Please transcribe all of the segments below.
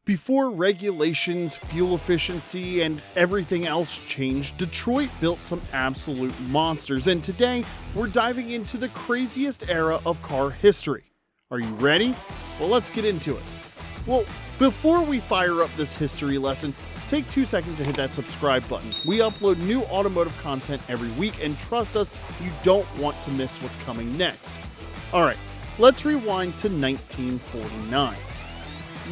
Before regulations, fuel efficiency, and everything else changed, Detroit built some absolute monsters, and today we're diving into the craziest era of car history. Are you ready? Well, let's get into it. Well, before we fire up this history lesson, take 2 seconds to hit that subscribe button. We upload new automotive content every week, and trust us, you don't want to miss what's coming next. Alright, let's rewind to 1949.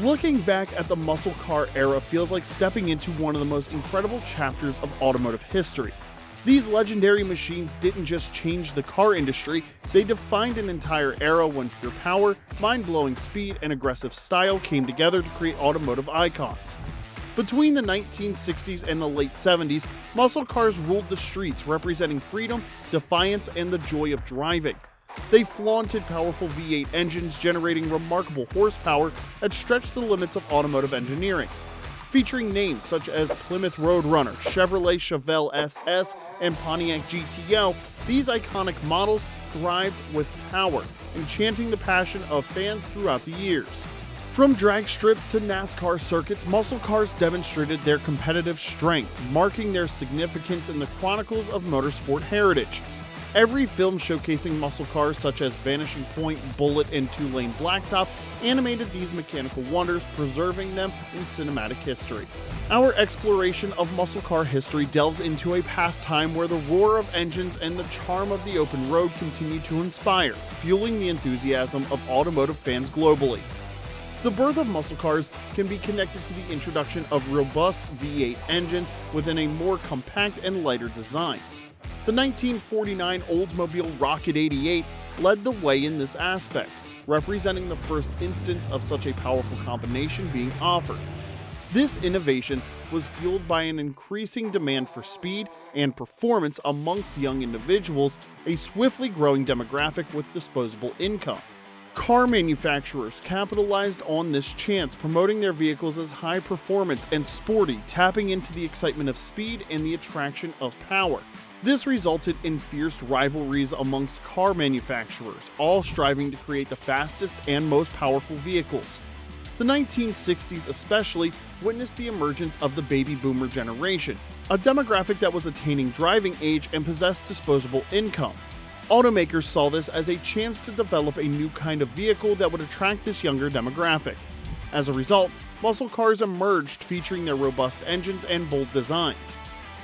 Looking back at the muscle car era feels like stepping into one of the most incredible chapters of automotive history. These legendary machines didn't just change the car industry, they defined an entire era when pure power, mind-blowing speed, and aggressive style came together to create automotive icons. Between the 1960s and the late 70s, muscle cars ruled the streets, representing freedom, defiance, and the joy of driving. They flaunted powerful V8 engines, generating remarkable horsepower that stretched the limits of automotive engineering. Featuring names such as Plymouth Roadrunner, Chevrolet Chevelle SS, and Pontiac GTO, these iconic models thrived with power, enchanting the passion of fans throughout the years. From drag strips to NASCAR circuits, muscle cars demonstrated their competitive strength, marking their significance in the chronicles of motorsport heritage. Every film showcasing muscle cars such as Vanishing Point, Bullet, and Two-Lane Blacktop animated these mechanical wonders, preserving them in cinematic history. Our exploration of muscle car history delves into a past time where the roar of engines and the charm of the open road continue to inspire, fueling the enthusiasm of automotive fans globally. The birth of muscle cars can be connected to the introduction of robust V8 engines within a more compact and lighter design. The 1949 Oldsmobile Rocket 88 led the way in this aspect, representing the first instance of such a powerful combination being offered. This innovation was fueled by an increasing demand for speed and performance amongst young individuals, a swiftly growing demographic with disposable income. Car manufacturers capitalized on this chance, promoting their vehicles as high performance and sporty, tapping into the excitement of speed and the attraction of power. This resulted in fierce rivalries amongst car manufacturers, all striving to create the fastest and most powerful vehicles. The 1960s especially witnessed the emergence of the baby boomer generation, a demographic that was attaining driving age and possessed disposable income. Automakers saw this as a chance to develop a new kind of vehicle that would attract this younger demographic. As a result, muscle cars emerged, featuring their robust engines and bold designs.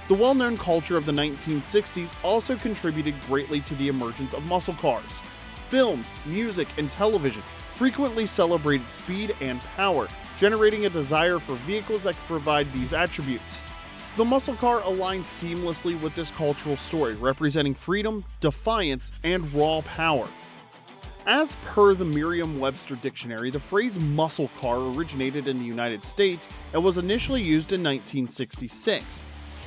The well-known culture of the 1960s also contributed greatly to the emergence of muscle cars. Films, music, and television frequently celebrated speed and power, generating a desire for vehicles that could provide these attributes. The muscle car aligned seamlessly with this cultural story, representing freedom, defiance, and raw power. As per the Merriam-Webster dictionary, the phrase muscle car originated in the United States and was initially used in 1966.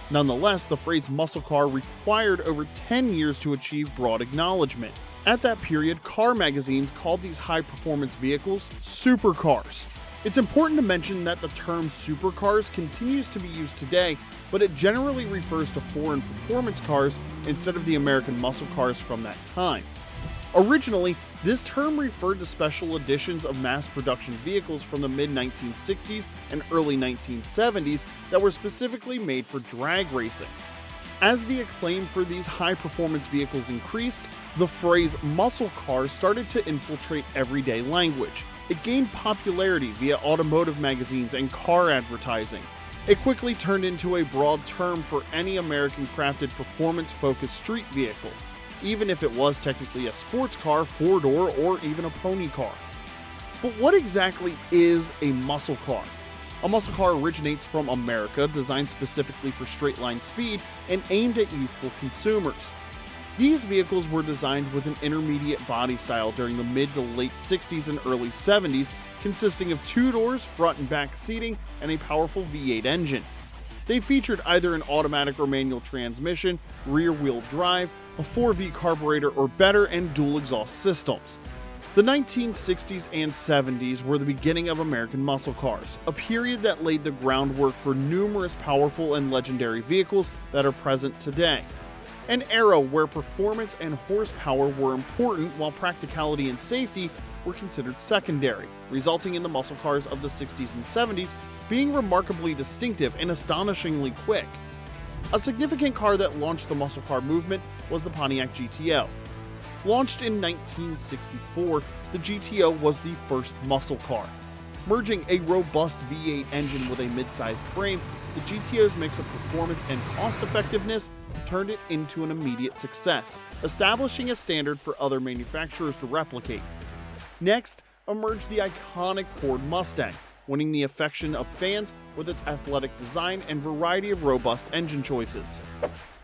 Nonetheless, the phrase muscle car required over 10 years to achieve broad acknowledgement. At that period, car magazines called these high-performance vehicles supercars. It's important to mention that the term supercars continues to be used today, but it generally refers to foreign performance cars instead of the American muscle cars from that time. Originally, this term referred to special editions of mass-production vehicles from the mid-1960s and early 1970s that were specifically made for drag racing. As the acclaim for these high-performance vehicles increased, the phrase muscle car started to infiltrate everyday language. It gained popularity via automotive magazines and car advertising. It quickly turned into a broad term for any American-crafted performance-focused street vehicle, even if it was technically a sports car, four-door, or even a pony car. But what exactly is a muscle car? A muscle car originates from America, designed specifically for straight-line speed and aimed at youthful consumers. These vehicles were designed with an intermediate body style during the mid to late 60s and early 70s, consisting of 2 doors, front and back seating, and a powerful V8 engine. They featured either an automatic or manual transmission, rear-wheel drive, a 4V carburetor or better, and dual exhaust systems. The 1960s and 70s were the beginning of American muscle cars, a period that laid the groundwork for numerous powerful and legendary vehicles that are present today. An era where performance and horsepower were important while practicality and safety were considered secondary, resulting in the muscle cars of the 60s and 70s being remarkably distinctive and astonishingly quick. A significant car that launched the muscle car movement was the Pontiac GTO. Launched in 1964, the GTO was the first muscle car. Merging a robust V8 engine with a mid-sized frame, the GTO's mix of performance and cost-effectiveness turned it into an immediate success, establishing a standard for other manufacturers to replicate. Next emerged the iconic Ford Mustang, winning the affection of fans with its athletic design and variety of robust engine choices.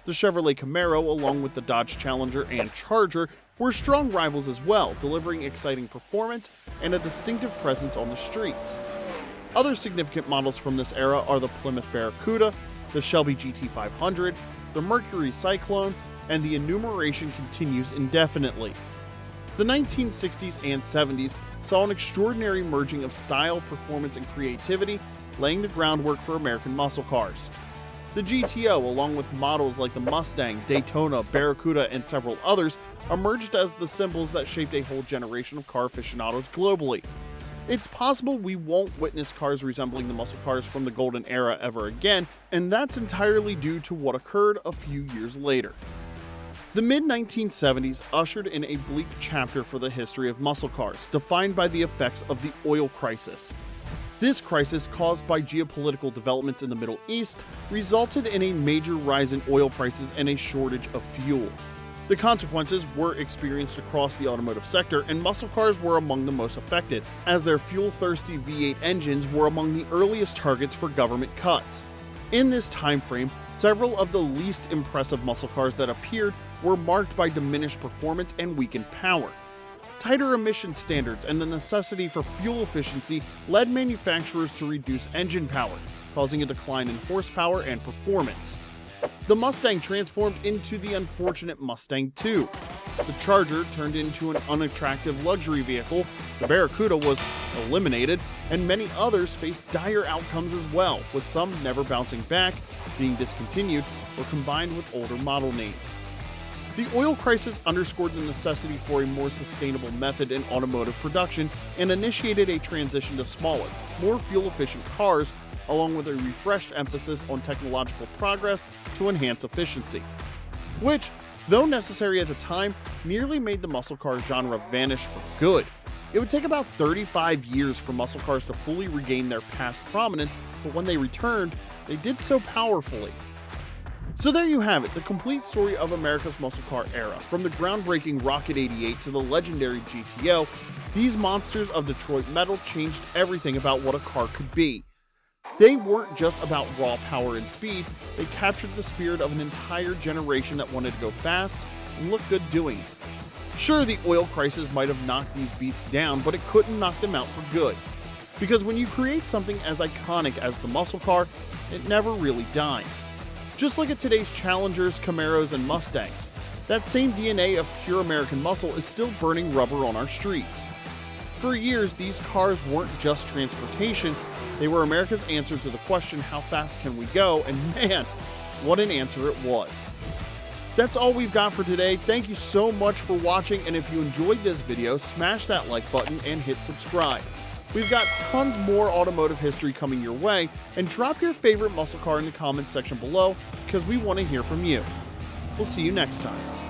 The Chevrolet Camaro, along with the Dodge Challenger and Charger, were strong rivals as well, delivering exciting performance and a distinctive presence on the streets. Other significant models from this era are the Plymouth Barracuda, the Shelby GT500, the Mercury Cyclone, and the enumeration continues indefinitely. The 1960s and 70s saw an extraordinary merging of style, performance, and creativity, laying the groundwork for American muscle cars. The GTO, along with models like the Mustang, Daytona, Barracuda, and several others, emerged as the symbols that shaped a whole generation of car aficionados globally. It's possible we won't witness cars resembling the muscle cars from the golden era ever again, and that's entirely due to what occurred a few years later. The mid-1970s ushered in a bleak chapter for the history of muscle cars, defined by the effects of the oil crisis. This crisis, caused by geopolitical developments in the Middle East, resulted in a major rise in oil prices and a shortage of fuel. The consequences were experienced across the automotive sector, and muscle cars were among the most affected, as their fuel-thirsty V8 engines were among the earliest targets for government cuts. In this time frame, several of the least impressive muscle cars that appeared were marked by diminished performance and weakened power. Tighter emission standards and the necessity for fuel efficiency led manufacturers to reduce engine power, causing a decline in horsepower and performance. The Mustang transformed into the unfortunate Mustang II. The Charger turned into an unattractive luxury vehicle, the Barracuda was eliminated, and many others faced dire outcomes as well, with some never bouncing back, being discontinued, or combined with older model names. The oil crisis underscored the necessity for a more sustainable method in automotive production and initiated a transition to smaller, more fuel-efficient cars, along with a refreshed emphasis on technological progress to enhance efficiency, which, though necessary at the time, nearly made the muscle car genre vanish for good. It would take about 35 years for muscle cars to fully regain their past prominence, but when they returned, they did so powerfully. So there you have it, the complete story of America's muscle car era. From the groundbreaking Rocket 88 to the legendary GTO, these monsters of Detroit metal changed everything about what a car could be. They weren't just about raw power and speed, they captured the spirit of an entire generation that wanted to go fast and look good doing it. Sure, the oil crisis might have knocked these beasts down, but it couldn't knock them out for good. Because when you create something as iconic as the muscle car, it never really dies. Just like at today's Challengers, Camaros, and Mustangs, that same DNA of pure American muscle is still burning rubber on our streets. For years, these cars weren't just transportation, they were America's answer to the question, how fast can we go? And man, what an answer it was. That's all we've got for today. Thank you so much for watching, and if you enjoyed this video, smash that like button and hit subscribe. We've got tons more automotive history coming your way, and drop your favorite muscle car in the comments section below because we want to hear from you. We'll see you next time.